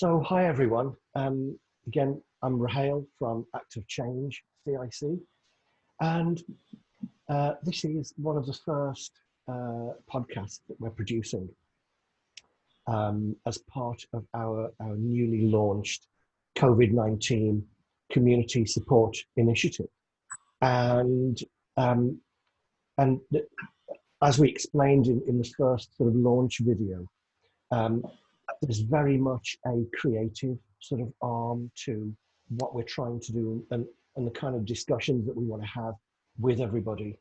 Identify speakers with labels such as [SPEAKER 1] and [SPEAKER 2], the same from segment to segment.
[SPEAKER 1] So, hi everyone. Again, I'm Raheel from Active Change, CIC, and this is one of the first podcasts that we're producing as part of our newly launched COVID-19 community support initiative. And um, and as we explained in the first sort of launch video, um, there's very much a creative sort of arm to what we're trying to do and the kind of discussions that we want to have with everybody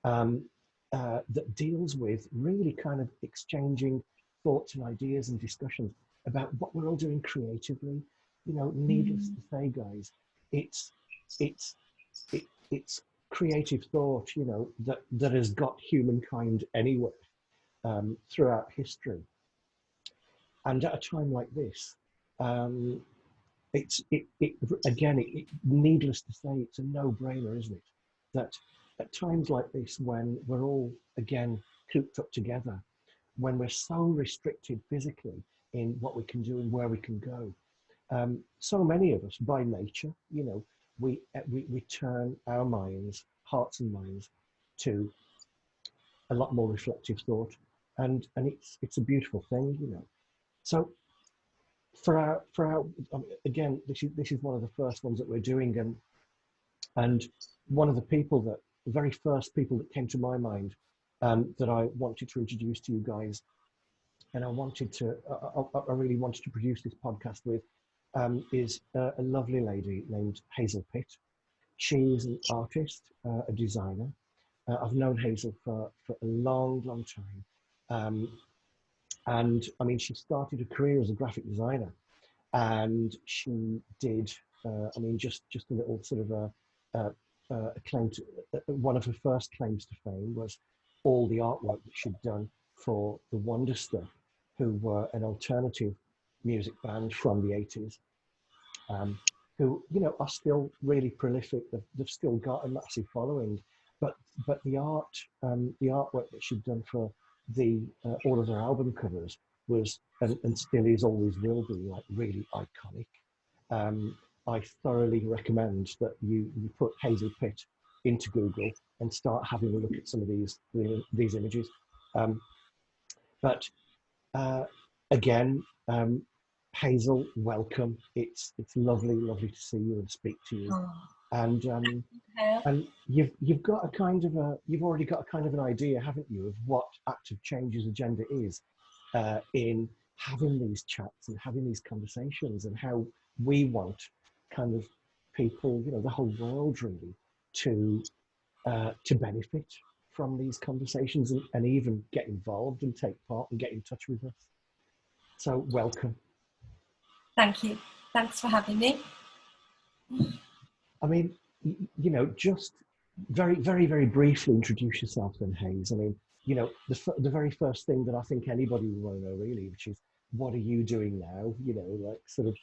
[SPEAKER 1] um, that deals with really kind of exchanging thoughts and ideas and discussions about what we're all doing creatively. You know, needless to say, guys, it's it's it's creative thought, you know, that has got humankind anywhere throughout history. And at a time like this, um, needless to say, it's a no-brainer, isn't it? That at times like this, when we're all again cooped up together, when we're so restricted physically in what we can do and where we can go, so many of us, by nature, you know, we turn our minds, hearts and minds, to a lot more reflective thought, and it's a beautiful thing, you know. So again, this is one of the first ones that we're doing, and one of the people that the very first people that came to my mind that I wanted to introduce to you guys, and I really wanted to produce this podcast with, is a lovely lady named Hazel Pitt. She is an artist, a designer. I've known Hazel for a long time. And I mean, she started a career as a graphic designer, and she did, I mean, just a little sort of a claim to, one of her first claims to fame was all the artwork that she'd done for the Wonderster, who were an alternative music band from the 80s, who, you know, are still really prolific. They've still got a massive following, but the artwork that she'd done for the all of their album covers was and still is, always will be, like, really iconic. I thoroughly recommend that you put Hazel Pitt into Google and start having a look at some of these images. But again, Hazel, welcome. It's lovely to see you and speak to you. Oh. And you've got a kind of you've already got a kind of an idea, haven't you, of what Active Change's agenda is in having these chats and having these conversations, and how we want kind of people, you know, the whole world really, to benefit from these conversations and even get involved and take part and get in touch with us. So welcome.
[SPEAKER 2] Thank you. Thanks for having me.
[SPEAKER 1] I mean, you know, just very briefly introduce yourself then, Hayes. I mean, you know, the very first thing that I think anybody would want to know really, which is, what are you doing now? You know, like sort of,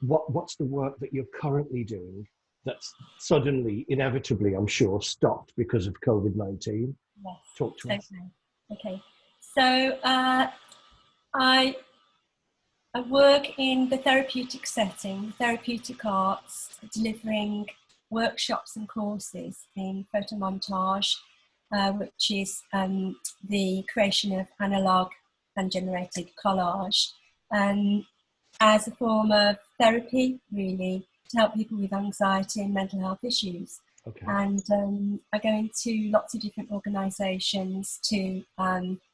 [SPEAKER 1] what's the work that you're currently doing that's suddenly, inevitably, I'm sure, stopped because of COVID-19?
[SPEAKER 2] Yes.
[SPEAKER 1] Talk to us.
[SPEAKER 2] Okay. So I work in the therapeutic setting, therapeutic arts, delivering workshops and courses in photomontage, which is the creation of analogue and generated collage, as a form of therapy, really, to help people with anxiety and mental health issues.
[SPEAKER 1] Okay.
[SPEAKER 2] And I go into lots of different organisations to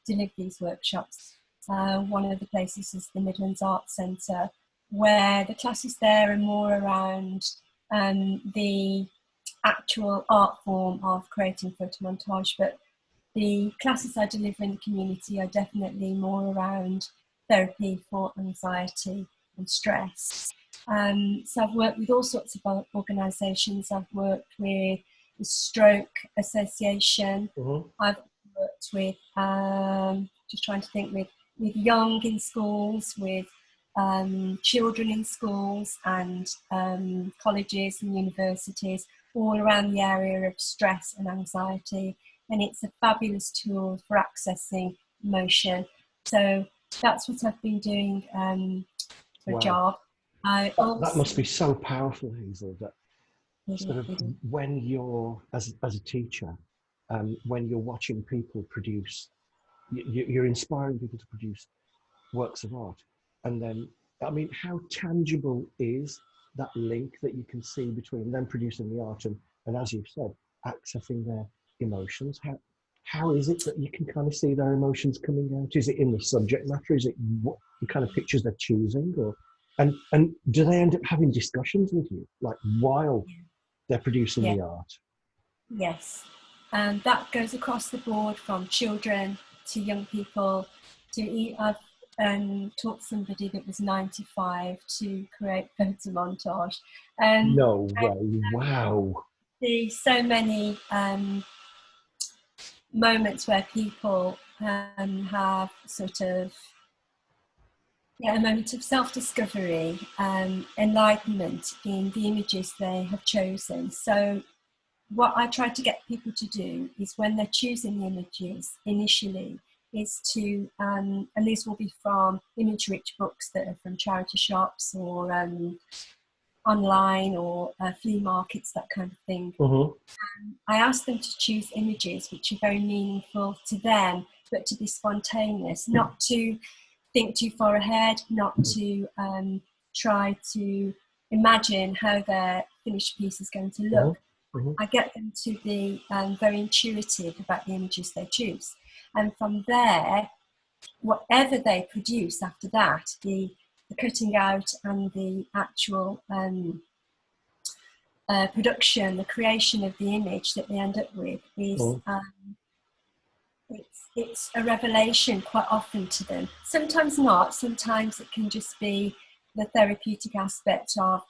[SPEAKER 2] deliver these workshops. One of the places is the Midlands Art Centre, where the classes there are more around the actual art form of creating photomontage, but the classes I deliver in the community are definitely more around therapy for anxiety and stress. So I've worked with all sorts of organisations. I've worked with the Stroke Association. Mm-hmm. I've worked with, just trying to think, with young in schools, with children in schools and colleges and universities, all around the area of stress and anxiety. And it's a fabulous tool for accessing emotion. So that's what I've been doing for a
[SPEAKER 1] Wow.
[SPEAKER 2] job. I
[SPEAKER 1] That
[SPEAKER 2] also,
[SPEAKER 1] must be so powerful, Hazel, that sort of
[SPEAKER 2] it is,
[SPEAKER 1] when you're, as a teacher, when you're watching people produce, you're inspiring people to produce works of art. And then, I mean, how tangible is that link that you can see between them producing the art and as you've said, accessing their emotions? How is it that you can kind of see their emotions coming out? Is it in the subject matter? Is it what the kind of pictures they're choosing? Or and do they end up having discussions with you, like while they're producing
[SPEAKER 2] yeah,
[SPEAKER 1] the art?
[SPEAKER 2] yes. And that goes across the board from children to young people I've taught somebody that was 95 to create photomontage. And
[SPEAKER 1] No way! Wow!
[SPEAKER 2] see so many moments where people have sort of a moment of self-discovery, enlightenment in the images they have chosen. So what I try to get people to do is when they're choosing the images initially is to, and these will be from image-rich books that are from charity shops or online or flea markets, that kind of thing.
[SPEAKER 1] Mm-hmm.
[SPEAKER 2] I ask them to choose images which are very meaningful to them, but to be spontaneous, not to think too far ahead, not to try to imagine how their finished piece is going to look.
[SPEAKER 1] Mm-hmm. Mm-hmm.
[SPEAKER 2] I get them to be very intuitive about the images they choose. And from there, whatever they produce after that, the cutting out and the actual production, the creation of the image that they end up with is it's a revelation quite often to them. Sometimes not. Sometimes it can just be the therapeutic aspect of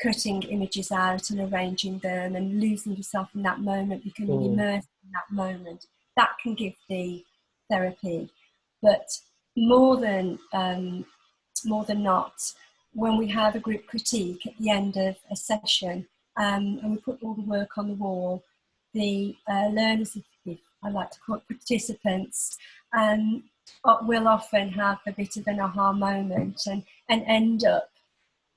[SPEAKER 2] cutting images out and arranging them and losing yourself in that moment, becoming
[SPEAKER 1] Mm-hmm.
[SPEAKER 2] immersed in that moment. That can give the therapy. But more than not, when we have a group critique at the end of a session and we put all the work on the wall, the learners, if I like to call it participants, will often have a bit of an aha moment and end up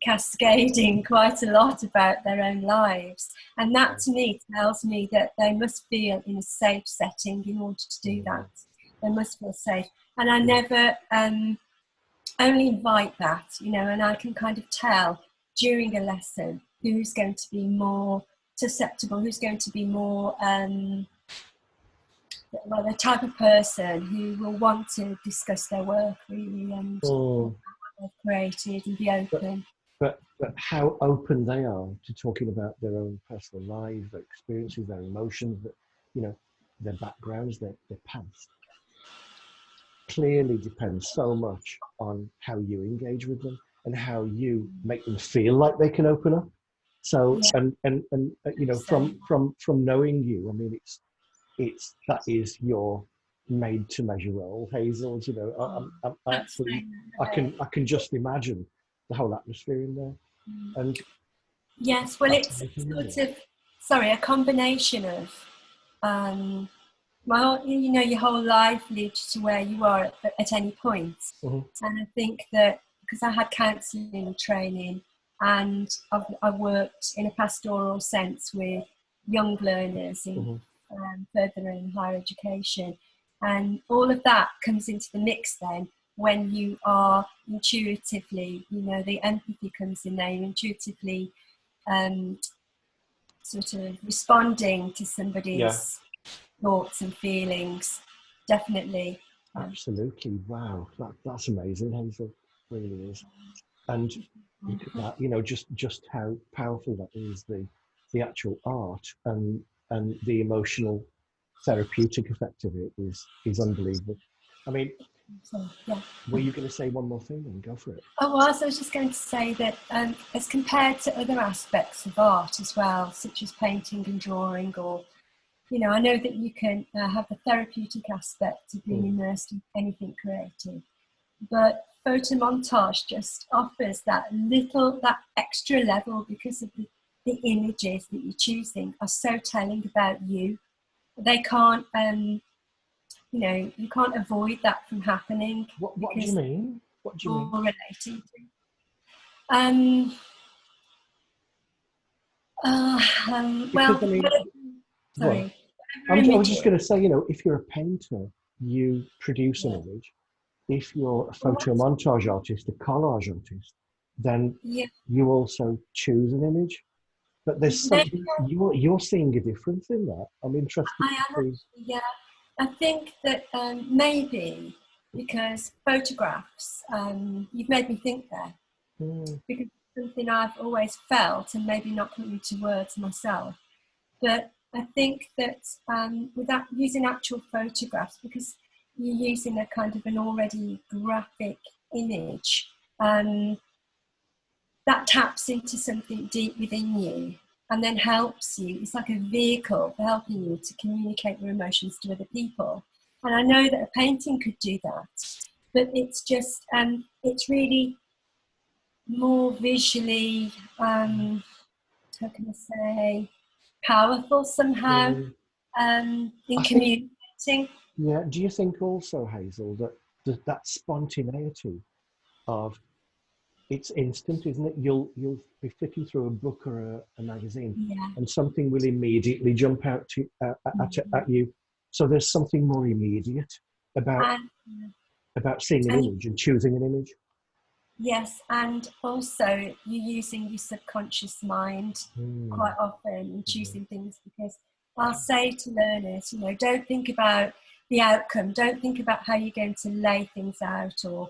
[SPEAKER 2] cascading quite a lot about their own lives. And that to me tells me that they must feel in a safe setting in order to do that. They must feel safe. And I never only invite that, and I can kind of tell during a lesson who's going to be more susceptible, who's going to be more the type of person who will want to discuss their work really and what they've created and be open.
[SPEAKER 1] But how open they are to talking about their own personal lives, their experiences, their emotions, their backgrounds, their past, clearly depends so much on how you engage with them and how you make them feel like they can open up. So from knowing you, I mean, it's that is your made to measure role, Hazel. I actually I can just imagine the whole atmosphere in there. And
[SPEAKER 2] yes, well, it's
[SPEAKER 1] fascinating,
[SPEAKER 2] sort of a combination of your whole life leads to where you are at any point.
[SPEAKER 1] Mm-hmm.
[SPEAKER 2] And I think that because I had counselling training and I've worked in a pastoral sense with young learners in further and higher education, and all of that comes into the mix then when you are intuitively, the empathy comes in there, intuitively sort of responding to
[SPEAKER 1] Yeah,
[SPEAKER 2] somebody's thoughts and feelings, definitely.
[SPEAKER 1] absolutely. Wow, that's amazing, Hazel. Really is. And look at that, just how powerful that is, the actual art and the emotional therapeutic effect of it is unbelievable. I mean,
[SPEAKER 2] So, yeah.
[SPEAKER 1] were you going to say one more thing? And go for it.
[SPEAKER 2] Oh, well, I was just going to say that as compared to other aspects of art as well, such as painting and drawing, or, I know that you can have the therapeutic aspect of being immersed in anything creative, but photomontage just offers that extra level because of the images that you're choosing are so telling about you. They can't, you can't avoid that from happening
[SPEAKER 1] What do you
[SPEAKER 2] because
[SPEAKER 1] mean? What do you
[SPEAKER 2] you're
[SPEAKER 1] mean?
[SPEAKER 2] relating to. Um,
[SPEAKER 1] Because
[SPEAKER 2] well,
[SPEAKER 1] I mean, go on.
[SPEAKER 2] sorry, whatever
[SPEAKER 1] I was just
[SPEAKER 2] images.
[SPEAKER 1] going to say, you know, if you're a painter, you produce an
[SPEAKER 2] Yeah.
[SPEAKER 1] image. If you're a
[SPEAKER 2] Well,
[SPEAKER 1] photomontage artist, a collage artist, then
[SPEAKER 2] yeah.
[SPEAKER 1] you also choose an image. But there's
[SPEAKER 2] Maybe
[SPEAKER 1] something you're seeing a difference in that. I'm interested
[SPEAKER 2] I
[SPEAKER 1] to
[SPEAKER 2] am
[SPEAKER 1] see.
[SPEAKER 2] actually, yeah. I think that maybe because photographs, you've made me think there,
[SPEAKER 1] Mm,
[SPEAKER 2] because it's something I've always felt and maybe not put into words myself. But I think that without using actual photographs, because you're using a kind of an already graphic image, um, that taps into something deep within you and then helps you. It's like a vehicle for helping you to communicate your emotions to other people. And I know that a painting could do that, but it's just, it's really more visually, how can I say, powerful somehow
[SPEAKER 1] mm.
[SPEAKER 2] in
[SPEAKER 1] I think,
[SPEAKER 2] communicating.
[SPEAKER 1] yeah. Do you think also, Hazel, that that spontaneity of it's instant, isn't it? You'll be flicking through a book or a magazine,
[SPEAKER 2] Yeah.
[SPEAKER 1] and something will immediately jump out to
[SPEAKER 2] Mhm.
[SPEAKER 1] at you. So there's something more immediate about
[SPEAKER 2] And,
[SPEAKER 1] seeing an
[SPEAKER 2] and
[SPEAKER 1] image and choosing an image.
[SPEAKER 2] yes, and also you're using your subconscious mind quite
[SPEAKER 1] Mm,
[SPEAKER 2] often in
[SPEAKER 1] mhm,
[SPEAKER 2] choosing things, because I'll say to learners, don't think about the outcome, don't think about how you're going to lay things out or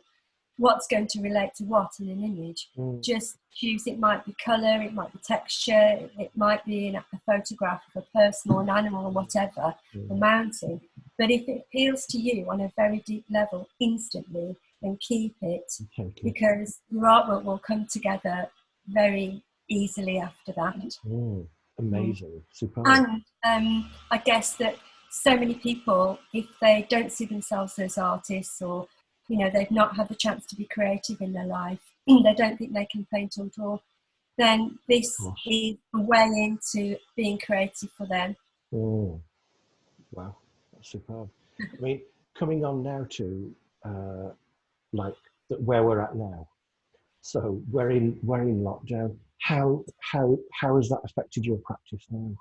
[SPEAKER 2] what's going to relate to what in an image.
[SPEAKER 1] mm,
[SPEAKER 2] Just choose, it might be colour, it might be texture, it might be a photograph of a person or an animal or whatever, a
[SPEAKER 1] mm.
[SPEAKER 2] mountain. But if it appeals to you on a very deep level instantly, then keep it,
[SPEAKER 1] Take it.
[SPEAKER 2] because your artwork will come together very easily after that.
[SPEAKER 1] Mm,
[SPEAKER 2] Mm.
[SPEAKER 1] amazing, superb.
[SPEAKER 2] And I guess that so many people, if they don't see themselves as artists, or they've not had the chance to be creative in their life, they don't think they can paint or draw, then
[SPEAKER 1] Of
[SPEAKER 2] this
[SPEAKER 1] course.
[SPEAKER 2] is a way into being creative for them.
[SPEAKER 1] Mm, wow, that's superb. I mean, coming on now to uh, like where we're at now. So we're in lockdown. How has that affected your practice now?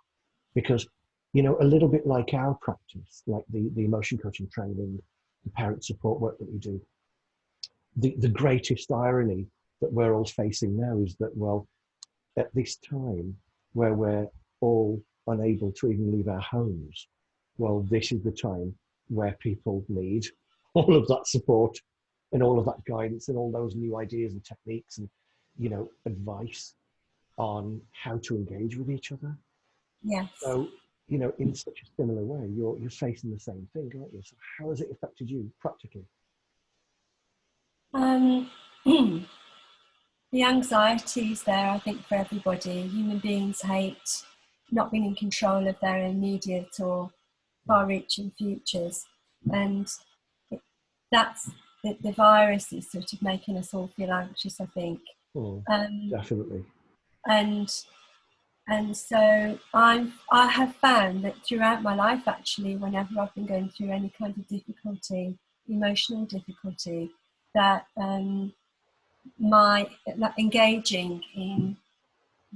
[SPEAKER 1] Because you know, a little bit like our practice, like the emotion coaching training, the parent support work that we do. The greatest irony that we're all facing now is that, well, at this time where we're all unable to even leave our homes, well, this is the time where people need all of that support and all of that guidance and all those new ideas and techniques and, you know, advice on how to engage with each other.
[SPEAKER 2] Yes.
[SPEAKER 1] So, you know, in such a similar way, you're facing the same thing, aren't you? So how has it affected you practically?
[SPEAKER 2] Um, the anxiety is there, I think, for everybody. Human beings hate not being in control of their immediate or far-reaching futures, and that's the virus is sort of making us all feel anxious, I think.
[SPEAKER 1] Mm,
[SPEAKER 2] Um,
[SPEAKER 1] definitely.
[SPEAKER 2] and and so I have found that throughout my life, actually, whenever I've been going through any kind of difficulty, emotional difficulty, that my that engaging in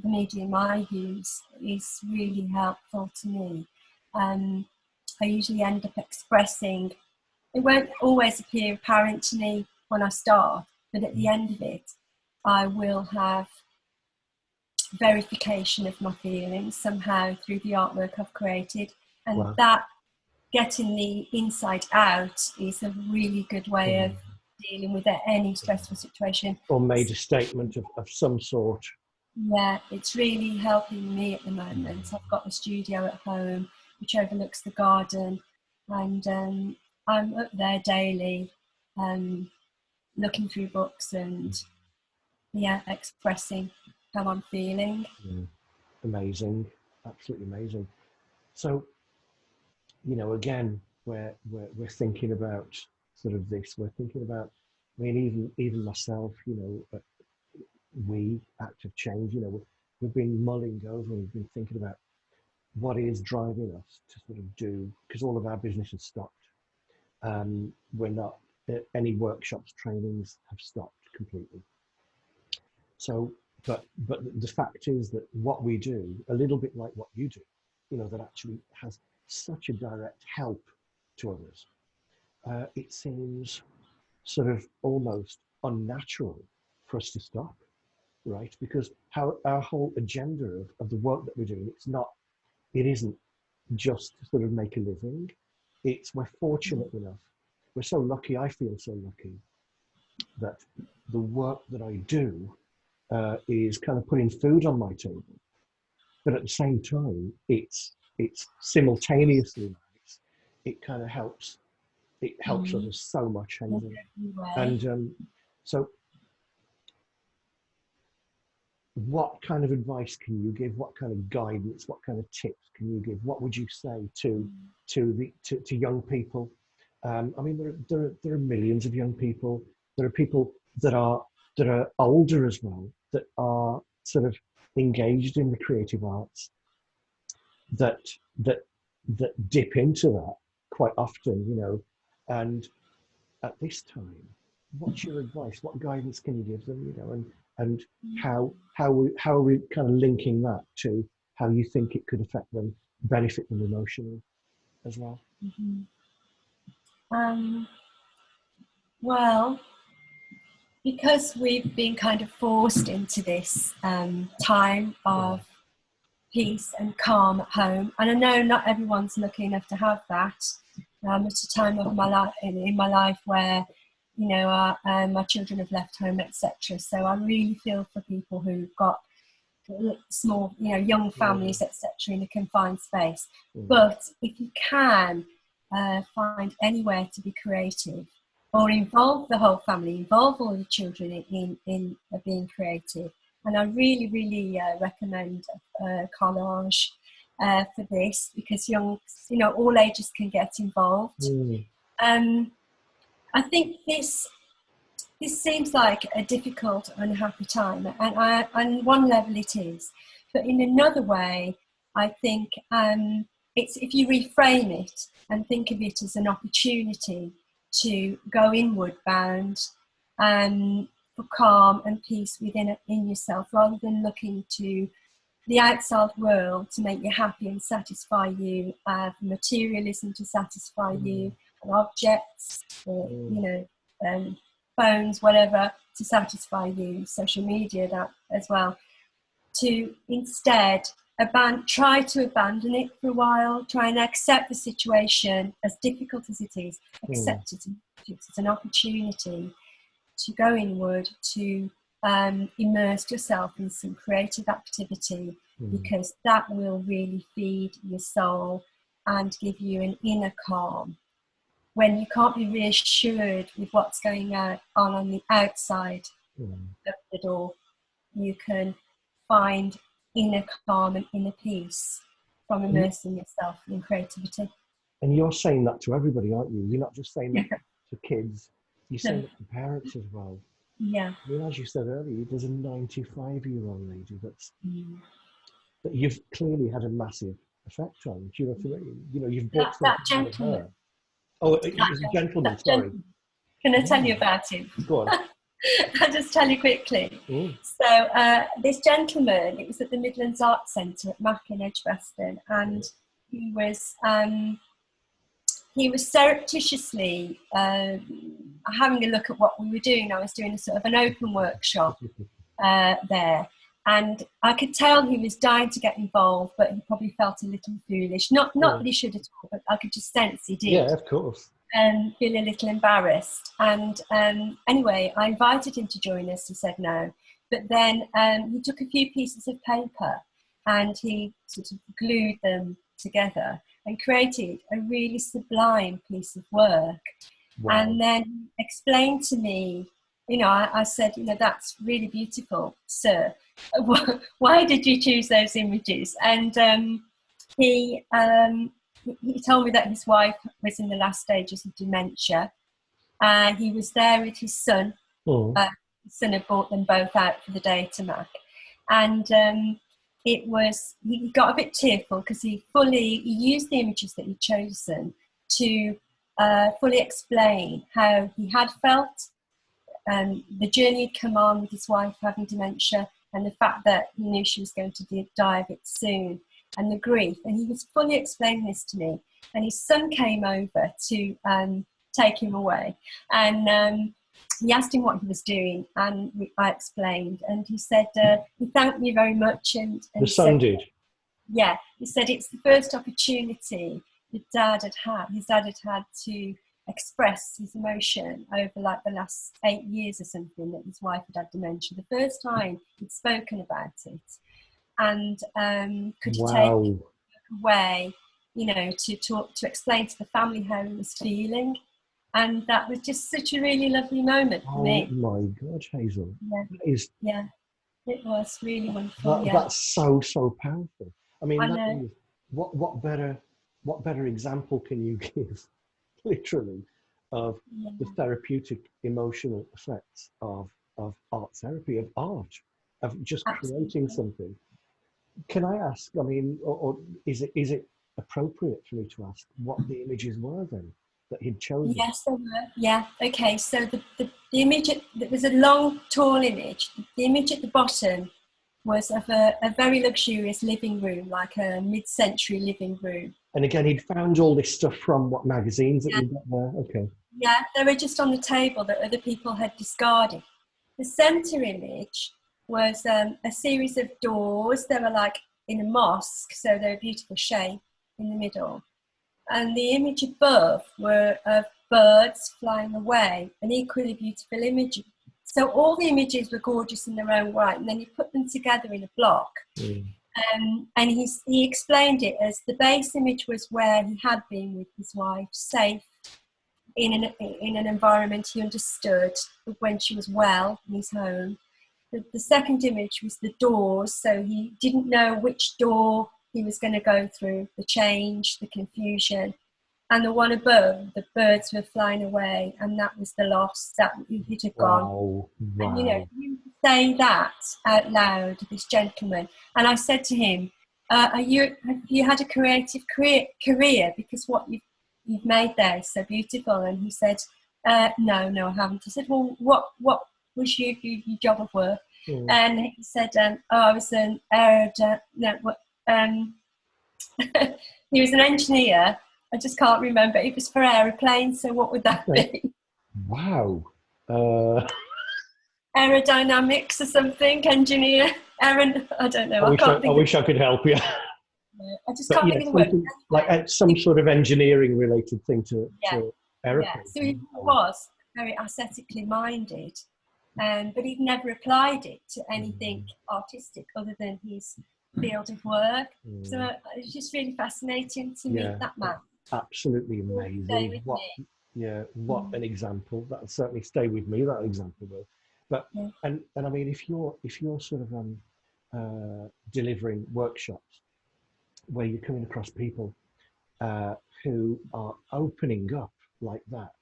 [SPEAKER 2] the medium I use is really helpful to me. Um, I usually end up expressing. It won't always appear apparent to me when I start, but at the end of it, I will have verification of my feelings somehow through the artwork I've created. And
[SPEAKER 1] Wow.
[SPEAKER 2] that, getting the inside out, is a really good way of
[SPEAKER 1] Mm.
[SPEAKER 2] dealing with any stressful situation.
[SPEAKER 1] Or made a statement of some sort.
[SPEAKER 2] Yeah, it's really helping me at the moment. I've got a studio at home which overlooks the garden, and I'm up there daily, um, looking through books and expressing how I'm feeling.
[SPEAKER 1] Mm. Amazing, absolutely amazing. So, you know, again, we're thinking about sort of this. We're thinking about. I mean, even myself, you know, we active change. You know, we've been mulling over. We've been thinking about what is driving us to sort of do, because all of our business has stopped. We're not any workshops, trainings have stopped completely. So, but the fact is that what we do, a little bit like what you do, you know, that actually has such a direct help to others. It seems sort of almost unnatural for us to stop, right? Because how our whole agenda of the work that we're doing, it isn't just to sort of make a living. We're fortunate enough. We're so lucky. I feel so lucky that the work that I do is kind of putting food on my table, but at the same time, it's simultaneously nice. It kind of helps. It helps others so much, Hazel. And so, what kind of advice can you give? What kind of guidance? What kind of tips can you give? What would you say to young people? I mean, there are millions of young people. There are people that are older as well, that are sort of engaged in the creative arts, that that that dip into that quite often, you know. And at this time, what's your advice? What guidance can you give them, you know? And how are we kind of linking that to how you think it could affect them, benefit them emotionally as well?
[SPEAKER 2] Well, because we've been kind of forced into this time of peace and calm at home, and I know not everyone's lucky enough to have that. It's a time of my life in my life where, you know, my children have left home, etc. So I really feel for people who've got small, you know, young families, etc., in a confined space. But if you can find anywhere to be creative, or involve the whole family, involve all the children in being creative. And I really, really recommend collage for this, because young, you know, all ages can get involved. I think this seems like a difficult, unhappy time, and on one level it is, but in another way, I think it's, if you reframe it and think of it as an opportunity to go inward bound for calm and peace in yourself, rather than looking to the outside world to make you happy and satisfy you, for materialism to satisfy you, and objects, or you know, phones, whatever, to satisfy you, social media, that as well. To instead try to abandon it for a while, try and accept the situation, as difficult as it is, accept it. It's an opportunity to go inward, to immerse yourself in some creative activity, because that will really feed your soul and give you an inner calm. When you can't be reassured with what's going on the outside of the door, you can find inner calm and inner peace from immersing yourself in creativity.
[SPEAKER 1] And you're saying that to everybody, aren't you? You're not just saying that to kids, you're saying that to parents as well.
[SPEAKER 2] Yeah.
[SPEAKER 1] I mean, as you said earlier, there's a 95-year-old lady that you've clearly had a massive effect on. Do you know what I mean? You know, you've brought
[SPEAKER 2] that
[SPEAKER 1] something out of
[SPEAKER 2] gentleman.
[SPEAKER 1] her. Oh, it was a gentleman, sorry.
[SPEAKER 2] Can I tell you about him?
[SPEAKER 1] Go on.
[SPEAKER 2] I'll just tell you quickly. So this gentleman, it was at the Midlands Art Centre at Mac in Edgbaston, and he was surreptitiously having a look at what we were doing. I was doing a sort of an open workshop there, and I could tell he was dying to get involved, but he probably felt a little foolish. Not that he should at all, but I could just sense he did.
[SPEAKER 1] Yeah, of course.
[SPEAKER 2] And feel a little embarrassed. And anyway, I invited him to join us. He said no. But then he took a few pieces of paper and he sort of glued them together and created a really sublime piece of work. Wow. And then explained to me, you know, I said, you know, that's really beautiful, sir. Why did you choose those images? And he told me that his wife was in the last stages of dementia. He was there with his son. His son had brought them both out for the day to Mac. And he got a bit tearful because he used the images that he'd chosen to fully explain how he had felt the journey had come on with his wife having dementia, and the fact that he knew she was going to die of it soon, and the grief. And he was fully explaining this to me. And his son came over to take him away. And he asked him what he was doing, and I explained. And he said, he thanked me very much. And
[SPEAKER 1] the son did?
[SPEAKER 2] Yeah. He said it's the first opportunity his dad had had to express his emotion over like the last 8 years or something, that his wife had dementia. The first time he'd spoken about it, and could he take it away, you know, to explain to the family how he was feeling. And that was just such a really lovely moment for me.
[SPEAKER 1] Oh my God, Hazel.
[SPEAKER 2] Yeah, it was really wonderful.
[SPEAKER 1] That's so powerful. I mean,
[SPEAKER 2] I know.
[SPEAKER 1] What better example can you give, literally, of the therapeutic emotional effects of art therapy, of art, of just creating something? Can I ask, I mean, or is it appropriate for me to ask what the images were then that he'd chosen?
[SPEAKER 2] Yes, they were. Yeah. Okay. So the image, it was a long, tall image. The image at the bottom was of a very luxurious living room, like a mid-century living room.
[SPEAKER 1] And again, he'd found all this stuff from what magazines that you got there? Okay.
[SPEAKER 2] Yeah, they were just on the table that other people had discarded. The centre image was a series of doors. They were like in a mosque, so they were a beautiful shape in the middle. And the image above were of birds flying away, an equally beautiful image. So all the images were gorgeous in their own right, and then he put them together in a block. And he explained it as the base image was where he had been with his wife, safe, in an environment he understood, when she was well in his home. The second image was the doors, so he didn't know which door he was going to go through, the change, the confusion. And the one above, the birds were flying away, and that was the loss, that it had gone.
[SPEAKER 1] Wow.
[SPEAKER 2] And you know, you say that out loud, this gentleman. And I said to him, have you had a creative career? Because what you've made there is so beautiful. And he said, no, I haven't. I said, well, what was your job of work? And he said, I was an he was an engineer. I just can't remember. It was for aeroplanes, so what would that be?
[SPEAKER 1] Wow.
[SPEAKER 2] Aerodynamics or something, engineer. I don't know.
[SPEAKER 1] I wish I could help you.
[SPEAKER 2] I just can't think of the word.
[SPEAKER 1] Like some sort of engineering related thing to aeroplanes.
[SPEAKER 2] So he was very aesthetically minded, but he'd never applied it to anything artistic other than his field of work. So it was just really fascinating to meet that man.
[SPEAKER 1] Absolutely amazing. What an example. That'll certainly stay with me, that example will. But and I mean, if you're sort of delivering workshops where you're coming across people who are opening up like that,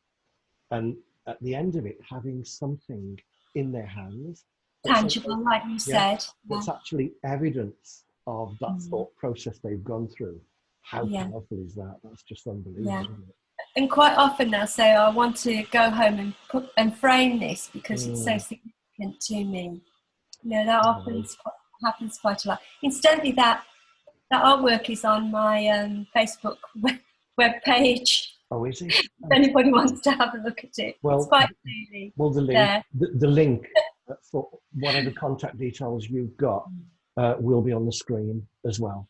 [SPEAKER 1] and at the end of it having something in their hands,
[SPEAKER 2] tangible, like you said,
[SPEAKER 1] that's actually evidence of that thought process they've gone through. How powerful is that? That's just unbelievable. Isn't it?
[SPEAKER 2] And quite often they'll say, I want to go home and frame this because it's so significant to me. You know, that often happens quite a lot. Incidentally, that artwork is on my Facebook web page.
[SPEAKER 1] Oh, is it?
[SPEAKER 2] If anybody wants to have a look at it. It's quite clearly
[SPEAKER 1] the link for whatever contact details you've got will be on the screen as well.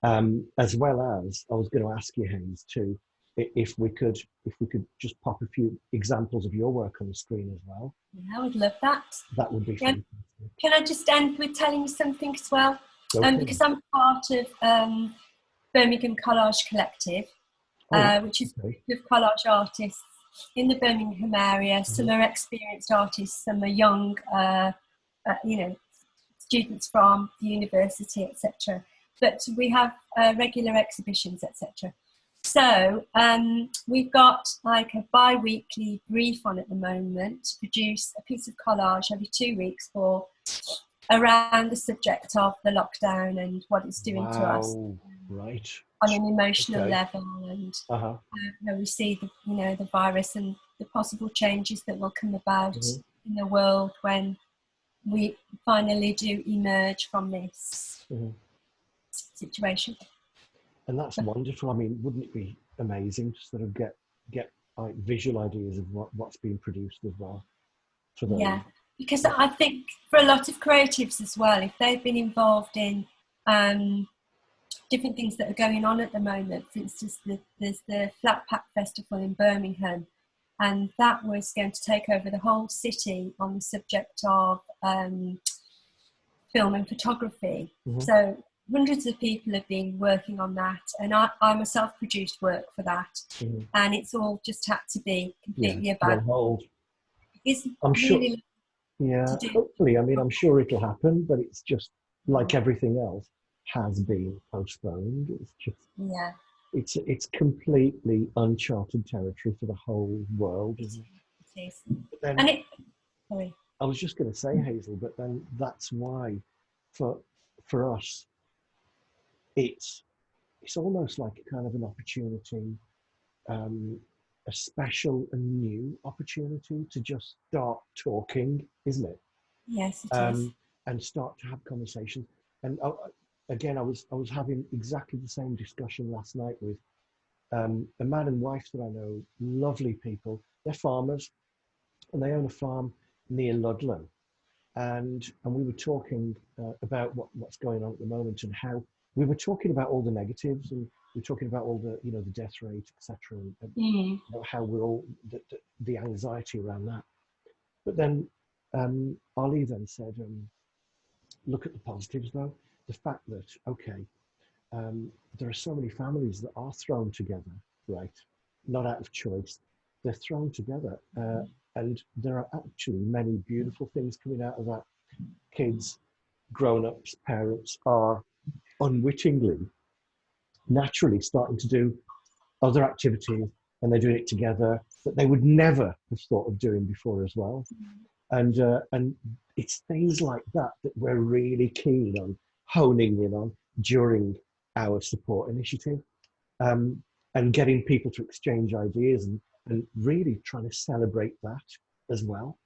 [SPEAKER 1] As well as, I was going to ask you, Hayes, too, if we could just pop a few examples of your work on the screen as well.
[SPEAKER 2] Yeah, I would love that.
[SPEAKER 1] That would be fantastic.
[SPEAKER 2] Can I just end with telling you something as well? Because I'm part of Birmingham Collage Collective, which is a group of collage artists in the Birmingham area. Some are experienced artists, some are young, students from the university, etc. But we have regular exhibitions, etc. So we've got like a bi-weekly brief on at the moment to produce a piece of collage every 2 weeks around the subject of the lockdown and what it's doing to us.
[SPEAKER 1] Right.
[SPEAKER 2] on an emotional
[SPEAKER 1] Okay.
[SPEAKER 2] level, and
[SPEAKER 1] Uh-huh.
[SPEAKER 2] we see the virus and the possible changes that will come about
[SPEAKER 1] Mhm.
[SPEAKER 2] in the world when we finally do emerge from this
[SPEAKER 1] Mhm.
[SPEAKER 2] situation.
[SPEAKER 1] And that's wonderful. I mean, wouldn't it be amazing to sort of get like visual ideas of what's being produced as well for those?
[SPEAKER 2] Yeah, because I think for a lot of creatives as well, if they've been involved in different things that are going on at the moment, for instance, there's the Flat Pack Festival in Birmingham, and that was going to take over the whole city on the subject of film and photography.
[SPEAKER 1] Mm-hmm.
[SPEAKER 2] So hundreds of people have been working on that, and I myself produced work for that,
[SPEAKER 1] Mm-hmm.
[SPEAKER 2] and it's all just had to be
[SPEAKER 1] Yeah,
[SPEAKER 2] completely
[SPEAKER 1] put on
[SPEAKER 2] abandoned.
[SPEAKER 1] hold.
[SPEAKER 2] It's
[SPEAKER 1] I'm sure.
[SPEAKER 2] really
[SPEAKER 1] Yeah,
[SPEAKER 2] to do.
[SPEAKER 1] hopefully. I mean, I'm sure it'll happen, but it's just like everything else has been postponed. It's just
[SPEAKER 2] Yeah,
[SPEAKER 1] it's completely uncharted territory for the whole world,
[SPEAKER 2] it,
[SPEAKER 1] isn't it?
[SPEAKER 2] it is.
[SPEAKER 1] But then
[SPEAKER 2] And it, sorry.
[SPEAKER 1] I was just going to say, Hazel, but then that's why for for us, it's it's almost like a kind of an opportunity, um, a special and new opportunity to just start talking, isn't it?
[SPEAKER 2] Yes, it is.
[SPEAKER 1] um, and start to have conversations. And again, I was having exactly the same discussion last night with a man and wife that I know, lovely people. They're farmers and they own a farm near Ludlow. And we were talking about what's going on at the moment and how we were talking about all the negatives and we were talking about all the the death rate, etc., and
[SPEAKER 2] Mm.
[SPEAKER 1] how we're all the anxiety around that. But then Ollie then said, look at the positives though. The fact that, okay, there are so many families that are thrown together, right? Not out of choice. They're thrown together. And there are actually many beautiful things coming out of that. Kids, grown ups, parents are unwittingly, naturally starting to do other activities and they're doing it together that they would never have thought of doing before as well. And it's things like that that we're really keen on honing in on during our support initiative, um, and getting people to exchange ideas and really trying to celebrate that as well.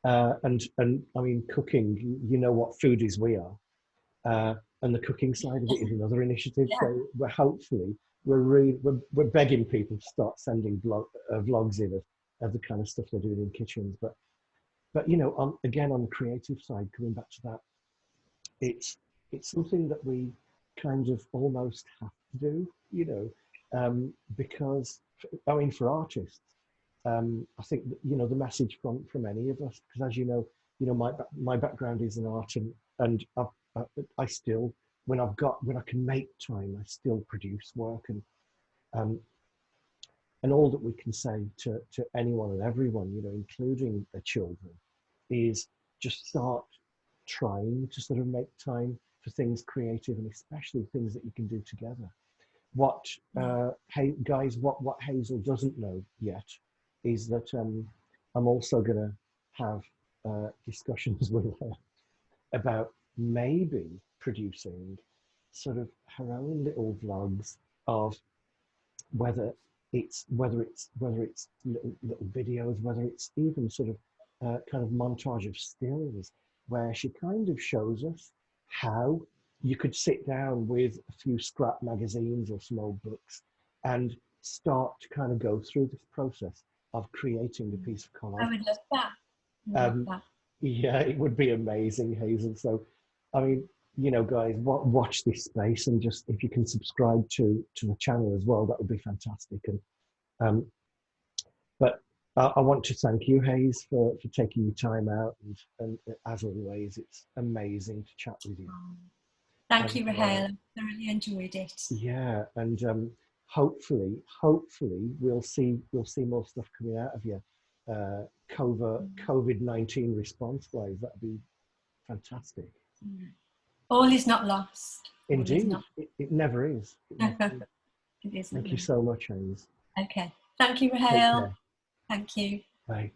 [SPEAKER 1] And I mean, cooking, you know what foodies we are, and the cooking side of it is another initiative.
[SPEAKER 2] Yeah.
[SPEAKER 1] So we're begging people to start sending vlogs in of the kind of stuff they're doing in kitchens. But again, on the creative side, coming back to that, it's something that we kind of almost have to do, because I mean, for artists, I think that, the message from any of us, because as my background is in art, and I still, when I can make time, I still produce work, um, and all that we can say to anyone and everyone, including their children, is just start trying to sort of make time for things creative and especially things that you can do together. What hey guys, what Hazel doesn't know yet is that I'm also going to have discussions with her about maybe producing sort of her own little vlogs of whether whether it's little videos, whether it's even sort of kind of montage of stills where she kind of shows us how you could sit down with a few scrap magazines or some old books and start to kind of go through this process of creating a piece of
[SPEAKER 2] I
[SPEAKER 1] collage.
[SPEAKER 2] would love that. I would love
[SPEAKER 1] Um,
[SPEAKER 2] that.
[SPEAKER 1] yeah, it would be amazing, Hazel. So, I mean, guys, watch this space and just if you can subscribe to the channel as well, that would be fantastic. And um, but I want to thank you, Hayes, for taking your time out, and as always, it's amazing to chat with you.
[SPEAKER 2] Thank
[SPEAKER 1] And
[SPEAKER 2] you, Rahel. I thoroughly enjoyed it.
[SPEAKER 1] yeah, and hopefully, we'll see more stuff coming out of you. COVID-19 response wise, that'd be fantastic.
[SPEAKER 2] All is not lost. All is
[SPEAKER 1] Indeed,
[SPEAKER 2] not.
[SPEAKER 1] it never is. It never is.
[SPEAKER 2] It isn't.
[SPEAKER 1] Thank you so much, Hayes.
[SPEAKER 2] Okay. Thank you,
[SPEAKER 1] Take
[SPEAKER 2] Rahel.
[SPEAKER 1] care.
[SPEAKER 2] Thank you.
[SPEAKER 1] Bye.